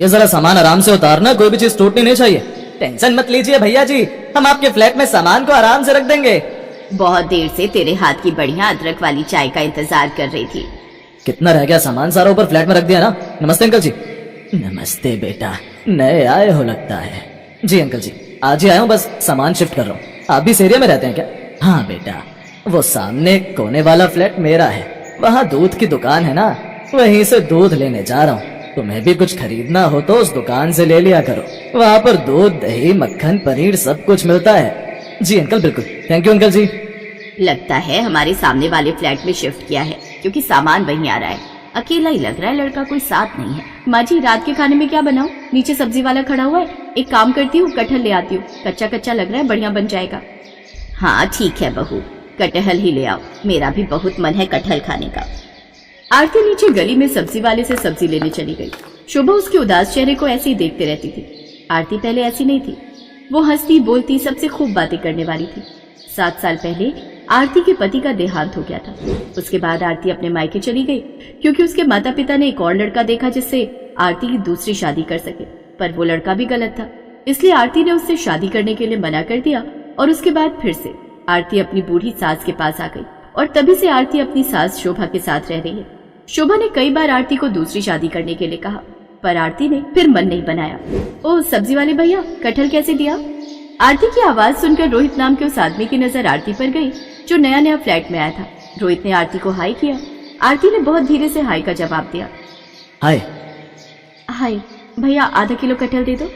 ये जरा सामान आराम से उतारना, कोई भी चीज टूटनी नहीं चाहिए। टेंशन मत लीजिए भैया जी, हम आपके फ्लैट में सामान को आराम से रख देंगे। बहुत देर से तेरे हाथ की बढ़िया अदरक वाली चाय का इंतजार कर रही थी। कितना रह गया सामान? सारा ऊपर फ्लैट में रख दिया ना? नमस्ते अंकल जी। नमस्ते बेटा, नए आए हो लगता है। जी अंकल जी, आज ही आया हूँ, बस सामान शिफ्ट कर रहा हूँ। आप भी इस एरिया में रहते हैं क्या? हाँ बेटा, वो सामने कोने वाला फ्लैट मेरा है, वहाँ दूध की दुकान है ना, वहीं से दूध लेने जा रहा हूँ। तुम्हें भी कुछ खरीदना हो तो उस दुकान से ले लिया करो, वहाँ पर दूध, दही, मक्खन, पनीर सब कुछ मिलता है। जी अंकल, बिल्कुल। थैंक यू अंकल जी। लगता है हमारे सामने वाले फ्लैट में शिफ्ट किया है, क्योंकि सामान वहीं आ रहा है। अकेला ही लग रहा है, लड़का कोई साथ नहीं है। माँ जी, रात के खाने में क्या बनाऊं? नीचे सब्जी वाला खड़ा हुआ है, एक काम करती हूँ, कटहल ले आती हूँ। कच्चा कच्चा लग रहा है, बढ़िया बन जाएगा। हाँ ठीक है बहू, कटहल ही ले आओ, मेरा भी बहुत मन है कटहल खाने का। आरती नीचे गली में सब्जी वाले से सब्जी लेने चली गई। शोभा उसके उदास चेहरे को ऐसे ही देखते रहती थी। आरती पहले ऐसी नहीं थी, वो हंसती बोलती सबसे खूब बातें करने वाली थी। 7 साल पहले आरती के पति का देहांत हो गया था। उसके बाद आरती अपने मायके चली गई, क्योंकि उसके माता पिता ने एक और लड़का देखा जिससे आरती की दूसरी शादी कर सके, पर वो लड़का भी गलत था। इसलिए आरती ने उससे शादी करने के लिए मना कर दिया और उसके बाद फिर से आरती अपनी बूढ़ी सास के पास आ गई और तभी से आरती अपनी सास शोभा के साथ रह रही है। शोभा ने कई बार आरती को दूसरी शादी करने के लिए कहा, पर आरती ने फिर मन नहीं बनाया। ओ सब्जी वाले भैया, कटहल कैसे दिया? आरती की आवाज सुनकर रोहित नाम के उस आदमी की नजर आरती पर गई जो नया नया फ्लैट में आया था। रोहित ने आरती को हाय किया। आरती ने बहुत धीरे से हाय का जवाब दिया। हाय। हाय भैया, आधा किलो कटहल दे दो।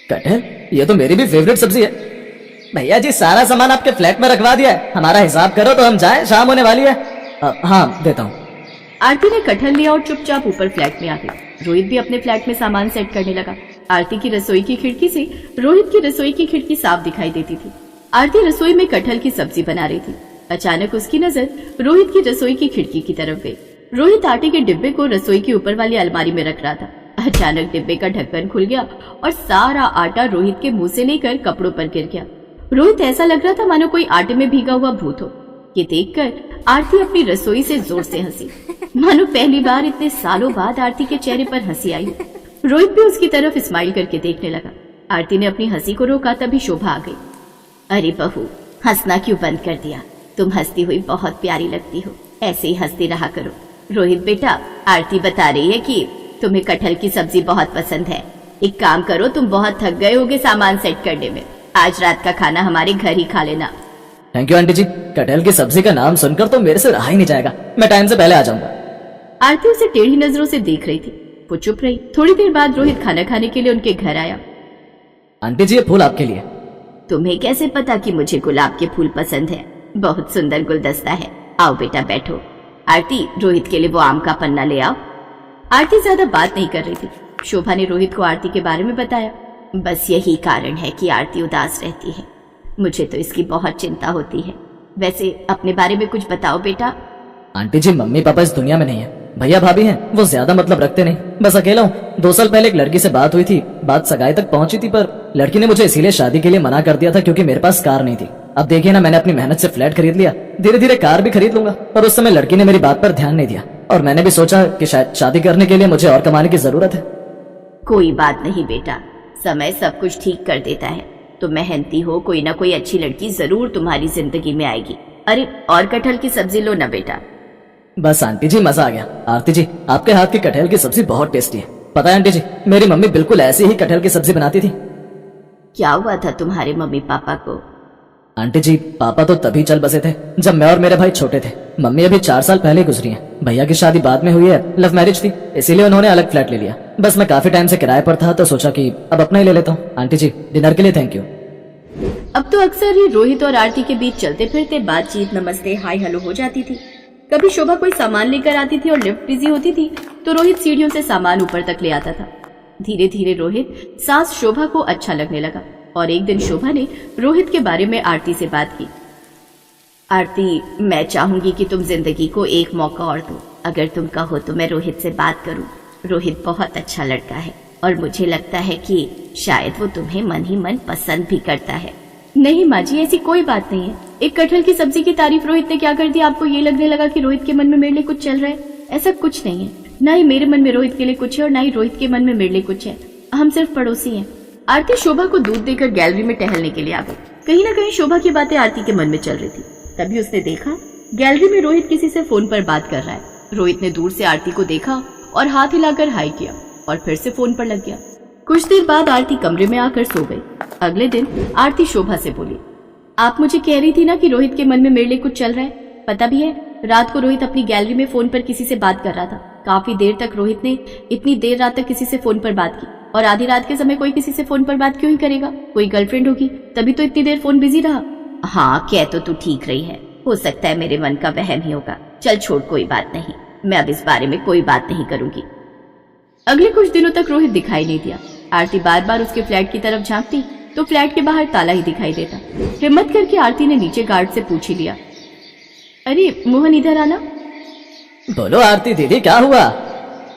कटहल? ये तो मेरी भी फेवरेट सब्जी है। भैया जी, सारा सामान आपके फ्लैट में रखवा दिया है, हमारा हिसाब करो तो हम जाएं, शाम होने वाली है। हाँ देता हूँ। आरती ने कटहल लिया और चुपचाप ऊपर फ्लैट में आ गई। रोहित भी अपने फ्लैट में सामान सेट करने लगा। आरती की रसोई की खिड़की से रोहित की रसोई की खिड़की साफ दिखाई देती थी। आरती रसोई में कटहल की सब्जी बना रही थी। अचानक उसकी नजर रोहित की रसोई की खिड़की की तरफ गई। रोहित आटे के डिब्बे को रसोई की ऊपर वाली अलमारी में रख रहा था। अचानक डिब्बे का ढक्कन खुल गया और सारा आटा रोहित के मुंह से लेकर कपड़ों पर गिर गया। रोहित ऐसा लग रहा था मानो कोई आटे में भीगा हुआ भूत हो। ये देखकर आरती अपनी रसोई से जोर से हंसी, मानो पहली बार इतने सालों बाद आरती के चेहरे पर हंसी आई। रोहित भी उसकी तरफ स्माइल करके देखने लगा। आरती ने अपनी हंसी को रोका, तभी शोभा आ गई। अरे बहू, हंसना क्यों बंद कर दिया? तुम हंसती हुई बहुत प्यारी लगती हो, ऐसे ही हंसती रहा करो। रोहित बेटा, आरती बता रही है कि तुम्हें कटहल की सब्जी बहुत पसंद है। एक काम करो, तुम बहुत थक गए होगे सामान सेट करने में, आज रात का खाना हमारे घर ही खा लेना। थैंक यू आंटी जी, कटहल की सब्जी का नाम सुनकर तो मेरे से रहा ही नहीं जाएगा, मैं टाइम से पहले आ जाऊंगा। आरती उसे टेढ़ी नजरों से देख रही थी। वो चुप रही। थोड़ी देर बाद रोहित खाना खाने के लिए उनके घर आया। आंटी जी, ये फूल आपके लिए। तुम्हें कैसे पता कि मुझे गुलाब के फूल पसंद है? बहुत सुंदर गुलदस्ता है। आओ बेटा बैठो। आरती, रोहित के लिए वो आम का पन्ना ले आओ। आरती ज्यादा बात नहीं कर रही थी। शोभा ने रोहित को आरती के बारे में बताया। बस यही कारण है कि आरती उदास रहती है, मुझे तो इसकी बहुत चिंता होती है। वैसे अपने बारे में कुछ बताओ बेटा। आंटी जी, मम्मी पापा इस दुनिया में नहीं है, भैया भाभी हैं, वो ज्यादा मतलब रखते नहीं, बस अकेला हूँ। 2 साल पहले एक लड़की से बात हुई थी, बात सगाई तक पहुंची थी, पर लड़की ने मुझे इसीलिए शादी के लिए मना कर दिया था क्योंकि मेरे पास कार नहीं थी। अब देखिए ना, मैंने अपनी मेहनत से फ्लैट खरीद लिया, धीरे धीरे कार भी खरीद लूंगा। और उस समय लड़की ने मेरी बात पर ध्यान नहीं दिया और मैंने भी सोचा कि शायद शादी करने के लिए मुझे और कमाने की जरूरत है। कोई बात नहीं बेटा, समय सब कुछ ठीक कर देता है। तुम मेहनती हो, कोई ना कोई अच्छी लड़की जरूर तुम्हारी जिंदगी में आएगी। अरे और कटहल की सब्जी लो ना बेटा। बस आंटी जी, मजा आ गया। आरती जी, आपके हाथ की कटहल की सब्जी बहुत टेस्टी है। पता है आंटी जी, मेरी मम्मी बिल्कुल ऐसी ही कटहल की सब्जी बनाती थी। क्या हुआ था तुम्हारे मम्मी पापा को? आंटी जी, पापा तो तभी चल बसे थे जब मैं और मेरे भाई छोटे थे। मम्मी अभी 4 साल पहले गुजरी हैं। भैया की शादी बाद में हुई है, लव मैरिज थी, इसीलिए उन्होंने अलग फ्लैट ले लिया। बस मैं काफी टाइम से किराए पर था तो सोचा कि अब अपना ही ले लेता हूँ। आंटी जी, डिनर के लिए थैंक यू। अब तो अक्सर ही रोहित और आरती के बीच चलते फिरते बातचीत, नमस्ते, हाय हेलो हो जाती थी। कभी शोभा कोई सामान लेकर आती थी और लिफ्ट बिजी होती थी तो रोहित सीढ़ियों से सामान ऊपर तक ले आता था। धीरे धीरे रोहित सास शोभा को अच्छा लगने लगा और एक दिन शोभा ने रोहित के बारे में आरती से बात की। आरती, मैं चाहूंगी कि तुम जिंदगी को एक मौका और दो। अगर तुम कहो तो मैं रोहित से बात करूं। रोहित बहुत अच्छा लड़का है और मुझे लगता है कि शायद वो तुम्हें मन ही मन पसंद भी करता है। नहीं माँ जी, ऐसी कोई बात नहीं है। एक कटहल की सब्जी की तारीफ रोहित ने क्या कर दी, आपको ये लगने लगा कि रोहित के मन में मेरे लिए कुछ चल रहा है? ऐसा कुछ नहीं है। ना ही मेरे मन में रोहित के लिए कुछ है और ना ही रोहित के मन में मेरे लिए कुछ है। हम सिर्फ पड़ोसी हैं। आरती शोभा को दूध देकर गैलरी में टहलने के लिए आ गई। कहीं ना कहीं शोभा की बातें आरती के मन में चल रही थी। तभी उसने देखा गैलरी में रोहित किसी से फोन पर बात कर रहा है। रोहित ने दूर से आरती को देखा और हाथ हिलाकर हाई किया और फिर से फोन पर लग गया। कुछ देर बाद आरती कमरे में आकर सो गई। अगले दिन आरती शोभा से बोली, आप मुझे कह रही थी ना कि रोहित के मन में मेरे लिए कुछ चल रहा है। पता भी है, रात को रोहित अपनी गैलरी में फोन पर किसी से बात कर रहा था। काफी देर तक रोहित ने इतनी देर रात तक किसी से फोन पर बात की। और आधी रात के समय कोई किसी से फोन पर बात क्यों ही करेगा? कोई गर्लफ्रेंड होगी, तभी तो इतनी देर फोन बिजी रहा। हाँ, कह तो तू ठीक रही है। हो सकता है मेरे मन का वहम ही होगा। चल छोड़, कोई बात नहीं। मैं अब इस बारे में कोई बात नहीं करूंगी। अगले कुछ दिनों तक रोहित दिखाई नहीं दिया। आरती बार बार उसके फ्लैट की तरफ झांकती तो फ्लैट के बाहर ताला ही दिखाई देता। हिम्मत करके आरती ने नीचे गार्ड से पूछ ही लिया, अरे मोहन इधर आना। बोलो आरती दीदी, क्या हुआ?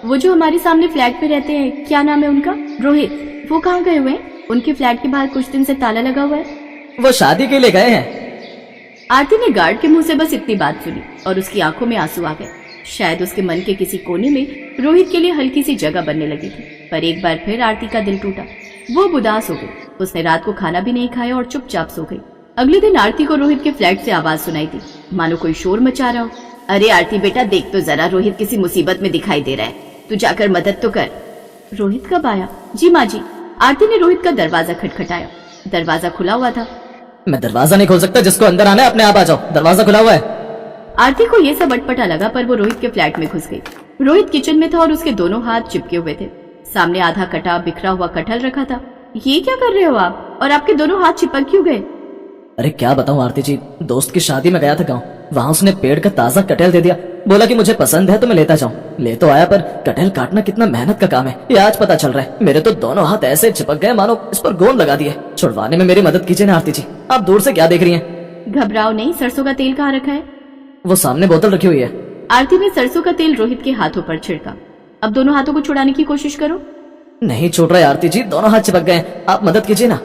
वो जो हमारे सामने फ्लैट पे रहते हैं, क्या नाम है उनका? रोहित। वो कहाँ गए हुए हैं? उनके फ्लैट के बाहर कुछ दिन से ताला लगा हुआ है। वो शादी के लिए गए हैं। आरती ने गार्ड के मुंह से बस इतनी बात सुनी और उसकी आंखों में आंसू आ गए। शायद उसके मन के किसी कोने में रोहित के लिए हल्की सी जगह बनने लगी थी। पर एक बार फिर आरती का दिल टूटा। वो उदास हो गई। उसने रात को खाना भी नहीं खाया और चुपचाप सो गई। अगले दिन आरती को रोहित के फ्लैट से आवाज सुनाई दी, मानो कोई शोर मचा रहा हो। अरे आरती बेटा, देख तो जरा, रोहित किसी मुसीबत में दिखाई दे रहा है। तू जाकर मदद तो कर। रोहित कब आया? जी माँ जी। आरती ने रोहित का दरवाजा खटखटाया। दरवाजा खुला हुआ था। मैं दरवाजा नहीं खोल सकता, जिसको अंदर आना है अपने आप आ जाओ, दरवाजा खुला हुआ है। आरती को ये सब अटपटा लगा, पर वो रोहित के फ्लैट में घुस गई। रोहित किचन में था और उसके दोनों हाथ चिपके हुए थे। सामने आधा कटा बिखरा हुआ कटहल रखा था। ये क्या कर रहे हो आप? और आपके दोनों हाथ चिपक क्यों गए? अरे क्या बताऊं आरती जी, दोस्त की शादी में गया था गाँव। वहाँ उसने पेड़ का ताजा कटहल दे दिया। बोला कि मुझे पसंद है तो मैं लेता जाऊं। ले तो आया, पर कटहल काटना कितना मेहनत का काम है ये आज पता चल रहा है। मेरे तो दोनों हाथ ऐसे चिपक गए मानो इस पर गोंद लगा दिए। छुड़वाने में मेरी मदद कीजिए ना आरती जी। आप दूर से क्या देख रही हैं? घबराओ नहीं। सरसों का तेल कहाँ रखा है? वो सामने बोतल रखी हुई है। आरती ने सरसों का तेल रोहित के हाथों पर छिड़का। अब दोनों हाथों को छुड़ाने की कोशिश करो। नहीं छूट रहा है आरती जी, दोनों हाथ चिपक गए। आप मदद कीजिए ना।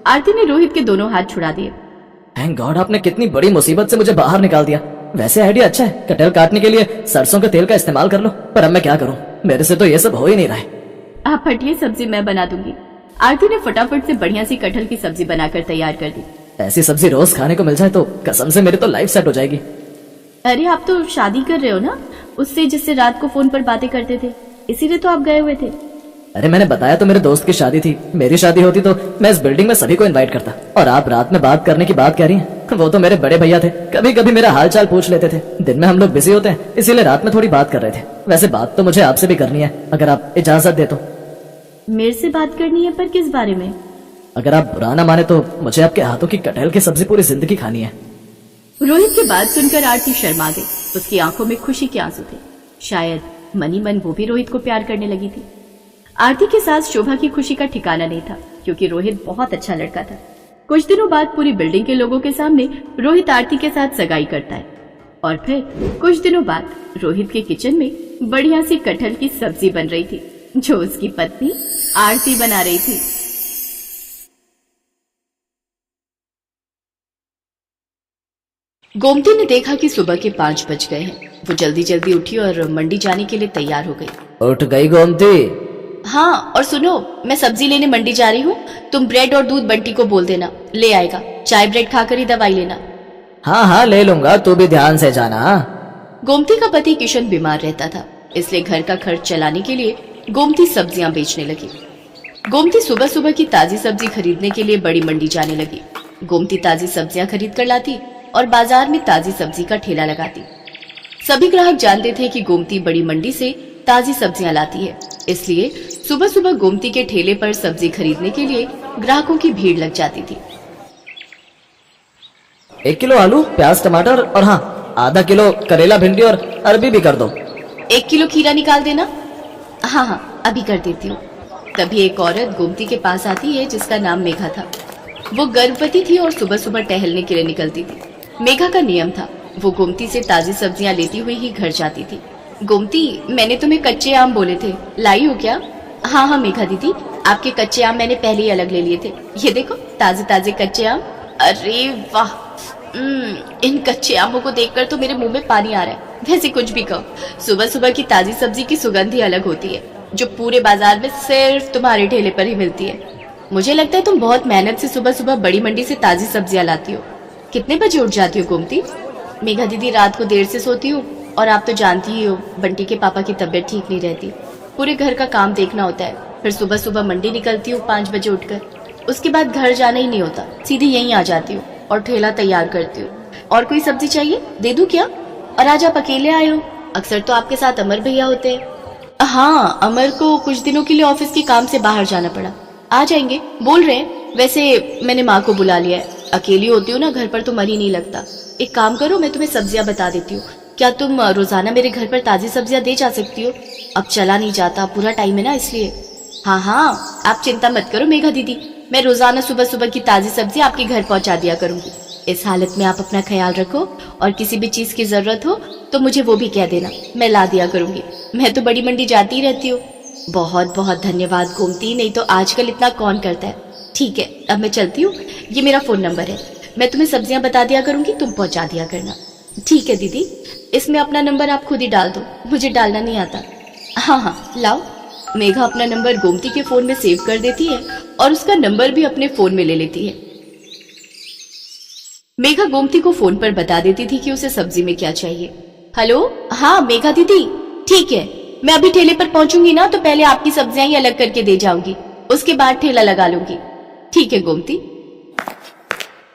आरती ने रोहित के दोनों हाथ छुड़ा दिए। थैंक गॉड, आपने कितनी बड़ी मुसीबत से मुझे बाहर निकाल दिया। वैसे आइडिया अच्छा है, कटहल काटने के लिए सरसों के तेल का इस्तेमाल कर लो। पर अब मैं क्या करूं, मेरे से तो ये सब हो ही नहीं रहा है। आप हटिए, सब्जी मैं बना दूंगी। आरती ने फटाफट से बढ़िया सी कटहल की सब्जी बनाकर तैयार कर दी। ऐसी सब्जी रोज खाने को मिल जाए तो कसम से मेरी तो लाइफ सेट हो जाएगी। अरे आप तो शादी कर रहे हो ना उससे, जिससे रात को फोन पर बातें करते थे, इसीलिए तो आप गए हुए थे। अरे मैंने बताया तो मेरे दोस्त की शादी थी। मेरी शादी होती तो मैं इस बिल्डिंग में सभी को इनवाइट करता। और आप रात में बात करने की बात कह रही हैं। वो तो मेरे बड़े भैया थे, कभी कभी मेरा हाल चाल पूछ लेते थे। दिन में हम लोग बिजी होते हैं, इसीलिए रात में थोड़ी बात कर रहे थे। वैसे बात तो मुझे आपसे भी करनी है, अगर आप इजाजत दे तो। मेरे से बात करनी है, पर किस बारे में? अगर आप बुरा ना माने तो मुझे आपके हाथों की कटहल की सब्जी पूरी जिंदगी खानी है। रोहित की बात सुनकर आरती शर्मा गई। उसकी आंखों में खुशी के आंसू थे। शायद मनी मन वो भी रोहित को प्यार करने लगी थी। आरती के साथ शोभा की खुशी का ठिकाना नहीं था, क्योंकि रोहित बहुत अच्छा लड़का था। कुछ दिनों बाद पूरी बिल्डिंग के लोगों के सामने रोहित आरती के साथ सगाई करता है। और फिर कुछ दिनों बाद रोहित के किचन में बढ़िया सी कटहल की सब्जी बन रही थी, जो उसकी पत्नी आरती बना रही थी। गोमती ने देखा कि सुबह के 5 बज गए हैं। वो जल्दी जल्दी उठी और मंडी जाने के लिए तैयार हो गई। उठ गई गोमती? हाँ, और सुनो, मैं सब्जी लेने मंडी जा रही हूँ। तुम ब्रेड और दूध बंटी को बोल देना, ले आएगा। चाय ब्रेड खाकर ही दवाई लेना। हाँ हाँ ले लूंगा, तू भी ध्यान से जाना। गोमती का पति किशन बीमार रहता था, इसलिए घर का खर्च चलाने के लिए गोमती सब्जियां बेचने लगी। गोमती सुबह सुबह की ताजी सब्जी खरीदने के लिए बड़ी मंडी जाने लगी। गोमती ताजी सब्जियां खरीद कर लाती और बाजार में ताजी सब्जी का ठेला लगाती। सभी ग्राहक जानते थे कि गोमती बड़ी मंडी से ताजी सब्जियां लाती है, इसलिए सुबह सुबह गोमती के ठेले पर सब्जी खरीदने के लिए ग्राहकों की भीड़ लग जाती थी। 1 किलो आलू, प्याज, टमाटर और हाँ आधा किलो करेला, भिंडी और अरबी भी कर दो। 1 किलो खीरा निकाल देना। हाँ हाँ अभी कर देती हूँ। तभी एक औरत गोमती के पास आती है जिसका नाम मेघा था। वो गर्भवती थी और सुबह सुबह टहलने के लिए निकलती थी। मेघा का नियम था, वो गोमती से ताजी सब्जियां लेती हुई ही घर जाती थी। गोमती, मैंने तुम्हें कच्चे आम बोले थे, लाई हो क्या? हाँ हाँ मेघा दीदी, आपके कच्चे आम मैंने पहले ही अलग ले लिए थे। ये देखो ताजे ताजे कच्चे आम। अरे वाह, इन कच्चे आमों को देखकर तो मेरे मुंह में पानी आ रहा है। वैसे कुछ भी कहो, सुबह सुबह की ताजी सब्जी की सुगंध ही अलग होती है, जो पूरे बाजार में सिर्फ तुम्हारे ठेले पर ही मिलती है। मुझे लगता है तुम बहुत मेहनत से सुबह सुबह बड़ी मंडी से ताजी सब्जियां लाती हो। कितने बजे उठ जाती हो गोमती? मेघा दीदी, रात को देर से सोती हूँ और आप तो जानती ही हो बंटी के पापा की तबीयत ठीक नहीं रहती, पूरे घर का काम देखना होता है। फिर सुबह सुबह मंडी निकलती हूँ 5 बजे उठकर, उसके बाद घर जाना ही नहीं होता, सीधी यहीं आ जाती हूँ और ठेला तैयार करती हूँ। और कोई सब्जी चाहिए, दे दूं क्या? और आज आप अकेले आए हो? अक्सर तो आपके साथ अमर भैया होते हैं। हाँ, अमर को कुछ दिनों के लिए ऑफिस के काम से बाहर जाना पड़ा, आ जाएंगे बोल रहे हैं। वैसे मैंने माँ को बुला लिया है, अकेली होती हूँ ना घर पर तो मन ही नहीं लगता। एक काम करो, मैं तुम्हें सब्जियां बता देती हूँ, क्या तुम रोजाना मेरे घर पर ताजी सब्जियां दे जा सकती हो? अब चला नहीं जाता, पूरा टाइम है ना इसलिए। हाँ हाँ, आप चिंता मत करो मेघा दीदी, मैं रोजाना सुबह सुबह की ताजी सब्जी आपके घर पहुंचा दिया करूंगी। इस हालत में आप अपना ख्याल रखो और किसी भी चीज की जरूरत हो तो मुझे वो भी कह देना, मैं ला दिया करूंगी। मैं तो बड़ी मंडी जाती रहती हूँ। बहुत बहुत धन्यवाद गोमती, नहीं तो आजकल इतना कौन करता है। ठीक है, अब मैं चलती हूँ, ये मेरा फोन नंबर है, मैं तुम्हें सब्जियां बता दिया करूंगी, तुम पहुंचा दिया करना। ठीक है दीदी, इसमें अपना नंबर आप खुद ही डाल दो, मुझे डालना नहीं आता। हाँ हाँ लाओ। मेघा अपना नंबर गोमती के फोन में सेव कर देती है और उसका नंबर भी अपने फोन में ले लेती है। मेघा गोमती को फोन पर बता देती थी कि उसे सब्जी में क्या चाहिए। हेलो, हाँ मेघा दीदी, ठीक है, मैं अभी ठेले पर पहुंचूंगी ना तो पहले आपकी सब्जियां ही अलग करके दे जाऊंगी, उसके बाद ठेला लगा लूंगी। ठीक है गोमती।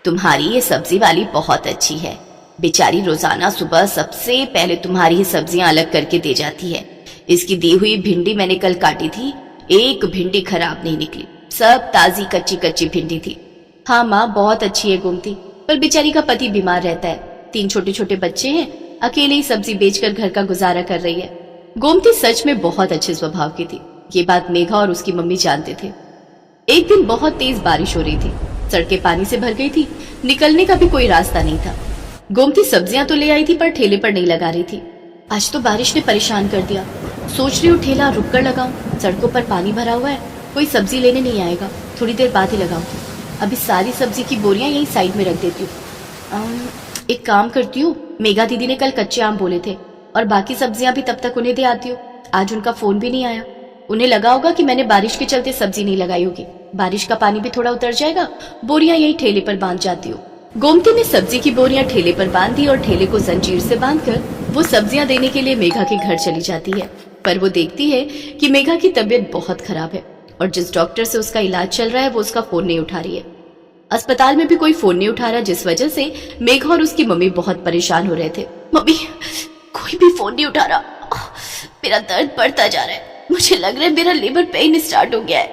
तुम्हारी ये सब्जी वाली बहुत अच्छी है, बेचारी रोजाना सुबह सबसे पहले तुम्हारी ही सब्जियां अलग करके दे जाती है। इसकी दी हुई भिंडी मैंने कल काटी थी, एक भिंडी खराब नहीं निकली, सब ताजी कच्ची कच्ची भिंडी थी। हाँ माँ, बहुत अच्छी है गोमती, पर बेचारी का पति बीमार रहता है, 3 छोटे छोटे बच्चे हैं, अकेले ही सब्जी बेचकर घर का गुजारा कर रही है। गोमती सच में बहुत अच्छे स्वभाव की थी, ये बात मेघा और उसकी मम्मी जानते थे। एक दिन बहुत तेज बारिश हो रही थी, सड़कें पानी से भर गई थी, निकलने का भी कोई रास्ता नहीं था। गोमती सब्जियां तो ले आई थी पर ठेले पर नहीं लगा रही थी। आज तो बारिश ने परेशान कर दिया, सोच रही हूँ ठेला रुक कर लगाऊं, सड़कों पर पानी भरा हुआ है, कोई सब्जी लेने नहीं आएगा, थोड़ी देर बाद ही लगाऊंगी। अभी सारी सब्जी की बोरियां यहीं साइड में रख देती हूँ। एक काम करती हूँ, मेघा दीदी ने कल कच्चे आम बोले थे और बाकी सब्जियां भी तब तक उन्हें दे आती हूँ। आज उनका फोन भी नहीं आया, उन्हें लगा होगा कि मैंने बारिश के चलते सब्जी नहीं लगाई होगी। बारिश का पानी भी थोड़ा उतर जाएगा, बोरियां यही ठेले पर बांध जाती हूँ। गोमती ने सब्जी की बोरियां ठेले पर बांध दी और ठेले को जंजीर से बांधकर वो सब्जियां देने के लिए मेघा के घर चली जाती है। पर वो देखती है कि मेघा की तबीयत बहुत खराब है और जिस डॉक्टर से उसका इलाज चल रहा है वो उसका फोन नहीं उठा रही है। अस्पताल में भी कोई फोन नहीं उठा रहा, जिस वजह से मेघा और उसकी मम्मी बहुत परेशान हो रहे थे। मम्मी, कोई भी फोन नहीं उठा रहा, मेरा दर्द बढ़ता जा रहा है, मुझे लग रहा है मेरा लेबर पेन स्टार्ट हो गया है।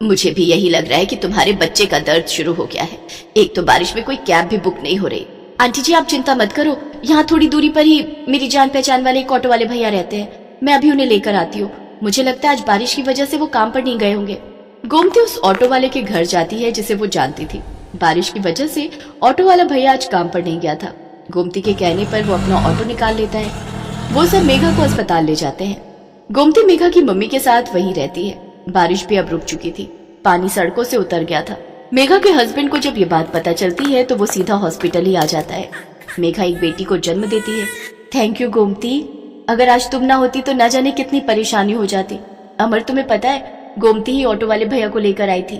मुझे भी यही लग रहा है कि तुम्हारे बच्चे का दर्द शुरू हो गया है। एक तो बारिश में कोई कैब भी बुक नहीं हो रही। आंटी जी आप चिंता मत करो, यहाँ थोड़ी दूरी पर ही मेरी जान पहचान वाले एक ऑटो वाले भैया रहते हैं, मैं अभी उन्हें लेकर आती हूँ। मुझे लगता है आज बारिश की वजह से वो काम पर नहीं गए होंगे। गोमती उस ऑटो वाले के घर जाती है जिसे वो जानती थी। बारिश की वजह से ऑटो वाला भैया आज काम पर नहीं गया था। गोमती के कहने पर वो अपना ऑटो निकाल लेता है। वो सब मेघा को अस्पताल ले जाते हैं। गोमती मेघा की मम्मी के साथ वहीं रहती है। बारिश भी अब रुक चुकी थी, पानी सड़कों से उतर गया था। मेघा के हस्बैंड को जब ये बात पता चलती है तो वो सीधा हॉस्पिटल ही आ जाता है। मेघा एक बेटी को जन्म देती है। थैंक यू गोमती, अगर आज तुम ना होती तो न जाने कितनी परेशानी हो जाती। अमर तुम्हें पता है, गोमती ही ऑटो वाले भैया को लेकर आई थी।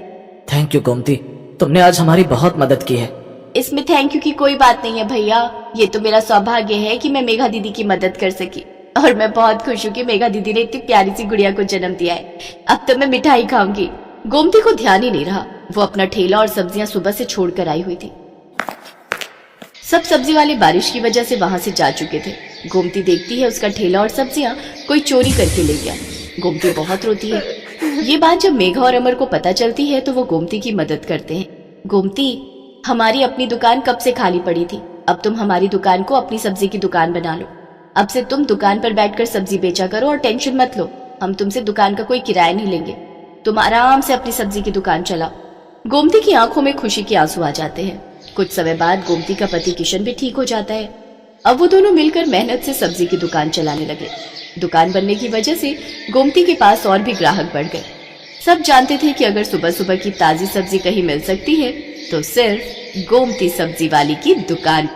थैंक यू गोमती, तुमने आज हमारी बहुत मदद की है। इसमें थैंक यू की कोई बात नहीं है भैया, ये तो मेरा सौभाग्य है कि मैं मेघा दीदी की मदद कर सकी और मैं बहुत खुश हूँ कि मेघा दीदी ने इतनी प्यारी सी गुड़िया को जन्म दिया है। अब तो मैं मिठाई खाऊंगी। गोमती को ध्यान ही नहीं रहा, वो अपना ठेला और सब्जियां सुबह से छोड़कर आई हुई थी। सब सब्जी वाले बारिश की वजह से वहां से जा चुके थे। गोमती देखती है उसका ठेला और सब्जियां कोई चोरी करके ले गया। गोमती बहुत रोती है। ये बात जब मेघा और अमर को पता चलती है तो वो गोमती की मदद करते हैं। गोमती, हमारी अपनी दुकान कब से खाली पड़ी थी, अब तुम हमारी दुकान को अपनी सब्जी की दुकान बना लो। अब से तुम दुकान पर बैठकर सब्जी बेचा करो और टेंशन मत लो, हम तुमसे दुकान का कोई किराया नहीं लेंगे, तुम आराम से अपनी सब्जी की दुकान चलाओ। गोमती की आंखों में खुशी के आंसू आ जाते हैं। कुछ समय बाद गोमती का पति किशन भी ठीक हो जाता है। अब वो दोनों मिलकर मेहनत से सब्जी की दुकान चलाने लगे। दुकान बनने की वजह से गोमती के पास और भी ग्राहक बढ़ गए। सब जानते थे कि अगर सुबह सुबह की ताजी सब्जी कहीं मिल सकती है तो सिर्फ गोमती सब्जी वाली की दुकान